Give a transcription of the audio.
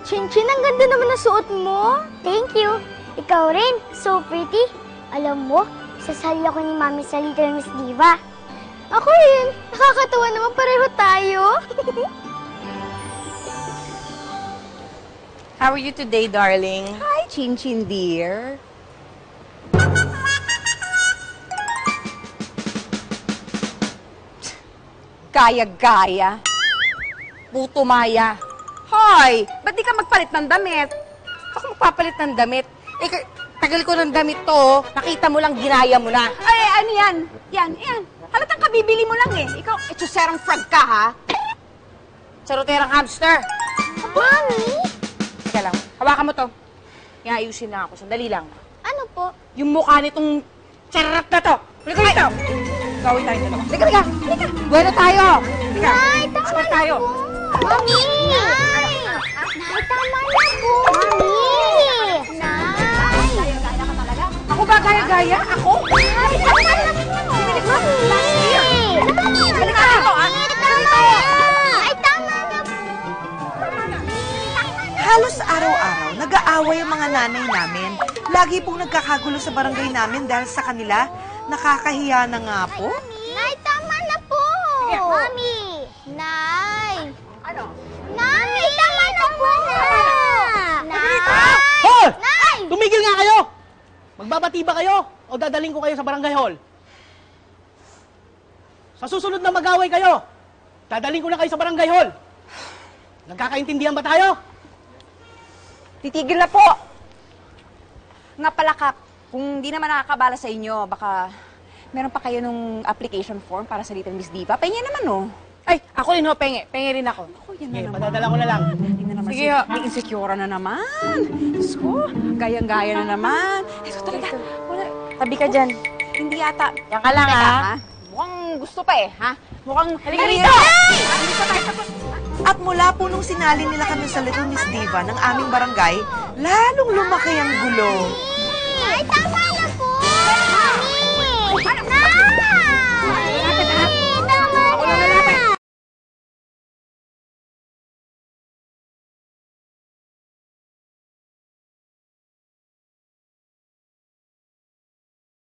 Chinchin, ang ganda naman na suot mo. Thank you. Ikaw rin. So pretty. Alam mo, sasali ako ni Mami sa Little Miss Diva. Ako rin. Nakakatawa naman, pareho tayo. How are you today, darling? Hi, Chinchin dear. Gaya-gaya. Puto Maya. Hoy! Ba't di ka magpalit ng damit? Ako magpapalit ng damit. Eh, tagal ko ng damit to. Nakita mo lang, ginaya mo na. Ay, ano yan? Yan. Halatang kabibili mo lang eh. Ikaw, etsuserang frog ka, ha? Charoterang hamster. Mami? Teka lang, hawakan mo to. Iayusin na ako. Sandali lang. Ano po? Yung mukha nitong charot na to. Halika dito. Gawin tayo dalawa. Halika. Bueno tayo. Halika. Nay, tama Sabay na tayo. po. Mami! Nay! Nay, tama na po. Mami! Nay! Gaya-gaya ka talaga. Ako ba gaya-gaya? Ako? Nay, tama na po. Mami! Halika dito, ah. Ay, tama na po. Halos araw-araw, nag-aaway ang mga nanay namin. Lagi pong nagkakagulo sa barangay namin dahil sa kanila. Nakakahiya na nga po. Nay, tama na po. Mami! Nay! Ano? Mami, tama na po. Nay! Hoy! Nay! Tumigil nga kayo! Magbabati ba kayo o dadaling ko kayo sa barangay hall? Sa susunod na mag-away kayo, dadaling ko na kayo sa barangay hall. Nagkakaintindihan ba tayo? Titigil na po. Nga pala, Kap, kung di naman nakakabala sa inyo, baka meron pa kayo nung application form para sa Little Miss Diva. Pahingin naman, no? Ay, ako rin ho, penge. Penge rin ako. Ako, yan na Okay, naman. padadala ko na lang. Tingnan naman Sige, si ho. may insecure na naman. Diyos ko, gayang-gaya na naman. Ito talaga, wala, Tabi ka dyan. hindi yata. Yan ka lang, Teka, ha? ha? Mukhang gusto pa eh, ha? Mukhang... Halika dito! At mula po nung sinali nila kami sa Little Miss Diva ng aming barangay, lalong lumaki ang gulo. Nay, tama na po.